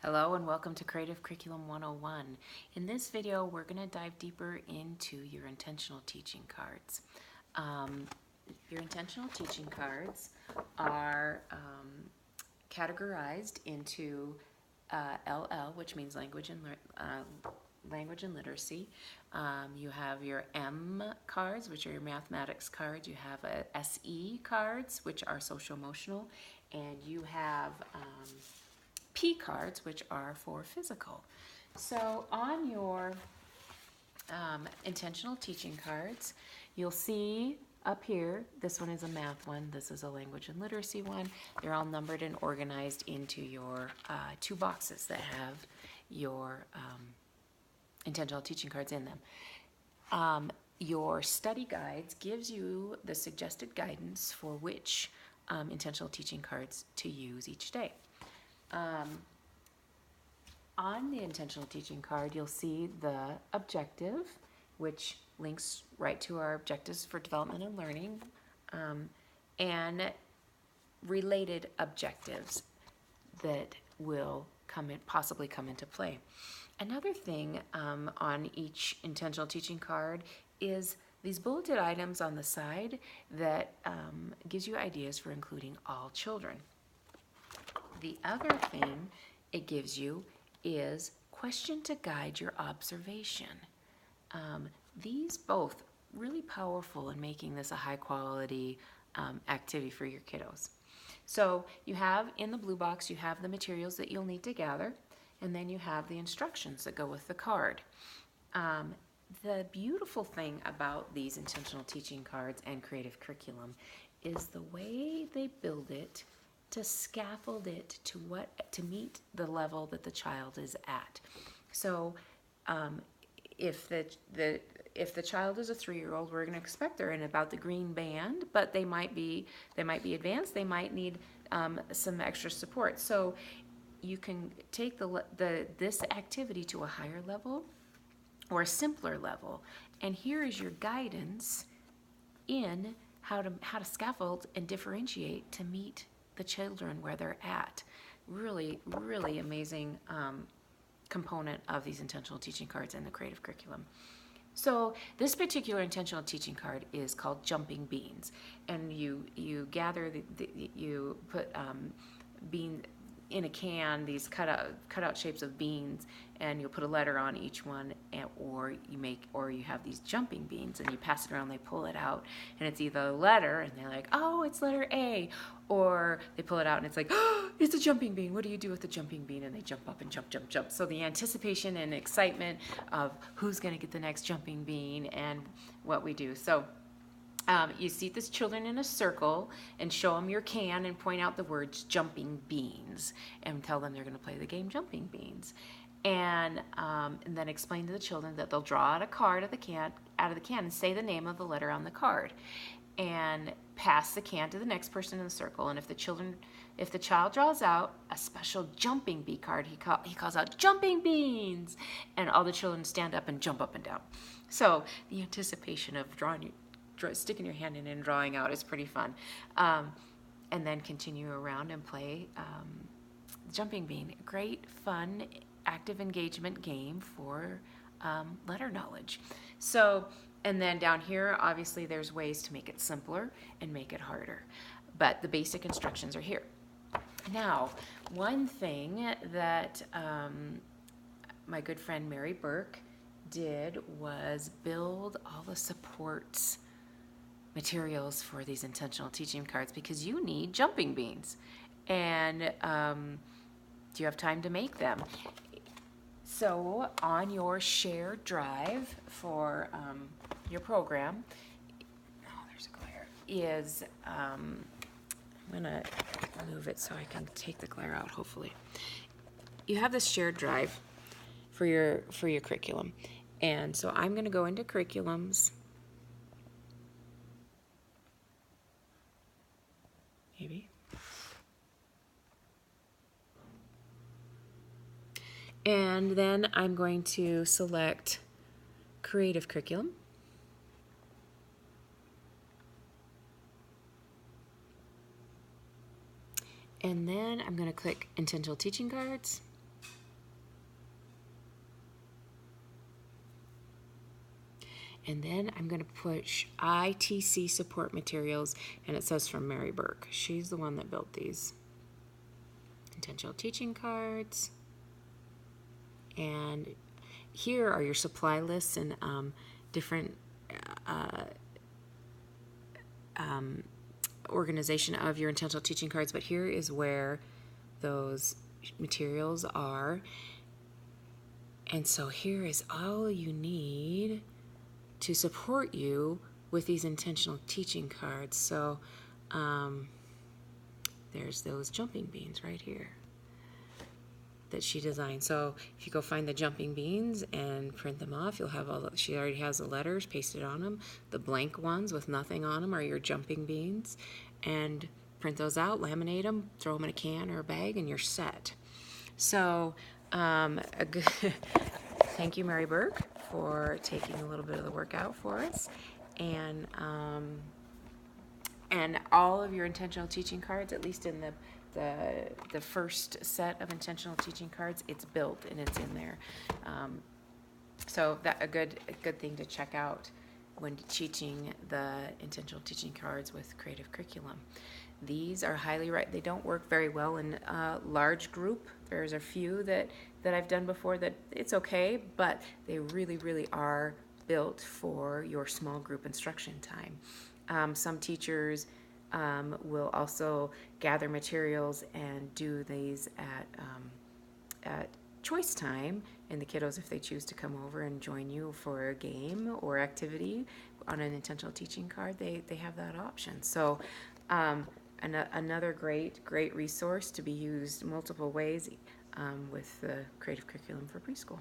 Hello and welcome to Creative Curriculum 101. In this video, we're going to dive deeper into your intentional teaching cards. Your intentional teaching cards are categorized into LL, which means language and literacy. You have your M cards, which are your mathematics cards. You have SE cards, which are social emotional, and you have P cards, which are for physical. So on your intentional teaching cards, you'll see up here, this one is a math one, this is a language and literacy one. They're all numbered and organized into your two boxes that have your intentional teaching cards in them. Your study guides gives you the suggested guidance for which intentional teaching cards to use each day. On the intentional teaching card, you'll see the objective, which links right to our objectives for development and learning, and related objectives that will possibly come into play. Another thing on each intentional teaching card is these bulleted items on the side that gives you ideas for including all children. The other thing it gives you is question to guide your observation. These both really powerful in making this a high quality activity for your kiddos. So you have in the blue box, you have the materials that you'll need to gather, and then you have the instructions that go with the card. The beautiful thing about these intentional teaching cards and creative curriculum is the way they build it to scaffold it to meet the level that the child is at. So if the child is a 3-year-old, we're going to expect they're in about the green band, but they might be advanced. They might need some extra support. So you can take this activity to a higher level or a simpler level, and here is your guidance in how to scaffold and differentiate to meet the children where they're at. Really, really amazing component of these intentional teaching cards and the creative curriculum. So this particular intentional teaching card is called Jumping Beans, and you gather you put bean in a can, these cut out shapes of beans, and you'll put a letter on each one, or you have these jumping beans and you pass it around, they pull it out, and it's either a letter and they're like, oh, it's letter A, or they pull it out and it's like, oh, it's a jumping bean. What do you do with the jumping bean? And they jump up and jump. So the anticipation and excitement of who's going to get the next jumping bean and what we do. So you seat the children in a circle and show them your can and point out the words jumping beans and tell them they're going to play the game jumping beans. And then explain to the children that they'll draw out a card out of the can and say the name of the letter on the card and pass the can to the next person in the circle. And if the child draws out a special jumping bee card, he calls out jumping beans, and all the children stand up and jump up and down. So the anticipation of sticking your hand in and drawing out is pretty fun. And then continue around and play Jumping Bean. Great, fun, active engagement game for letter knowledge. So, and then down here, obviously there's ways to make it simpler and make it harder. But the basic instructions are here. Now, one thing that my good friend Mary Burke did was build all the supports materials for these intentional teaching cards, because you need jumping beans, and do you have time to make them? So on your shared drive for your program, there's a glare, is I'm gonna move it so I can take the glare out, hopefully. You have this shared drive for your curriculum, and so I'm gonna go into curriculums, maybe. And then I'm going to select creative curriculum. And then I'm going to click intentional teaching cards. And then I'm going to push ITC support materials, and it says from Mary Burke. She's the one that built these intentional teaching cards. And here are your supply lists and different organization of your intentional teaching cards, but here is where those materials are. And so here is all you need to support you with these intentional teaching cards. So there's those jumping beans right here that she designed. So if you go find the jumping beans and print them off, you'll have all she already has the letters pasted on them. The blank ones with nothing on them are your jumping beans. And print those out, laminate them, throw them in a can or a bag, and you're set. So thank you, Mary Burke, for taking a little bit of the work out for us. And all of your intentional teaching cards, at least in the first set of intentional teaching cards, it's built and it's in there. So that a good thing to check out when teaching the intentional teaching cards with Creative Curriculum. These are highly they don't work very well in a large group. There's a few that I've done before that it's okay, but they really are built for your small group instruction time. Some teachers will also gather materials and do these at choice time, and the kiddos, if they choose to come over and join you for a game or activity on an intentional teaching card, they have that option. So another great resource to be used multiple ways with the Creative Curriculum for Preschool.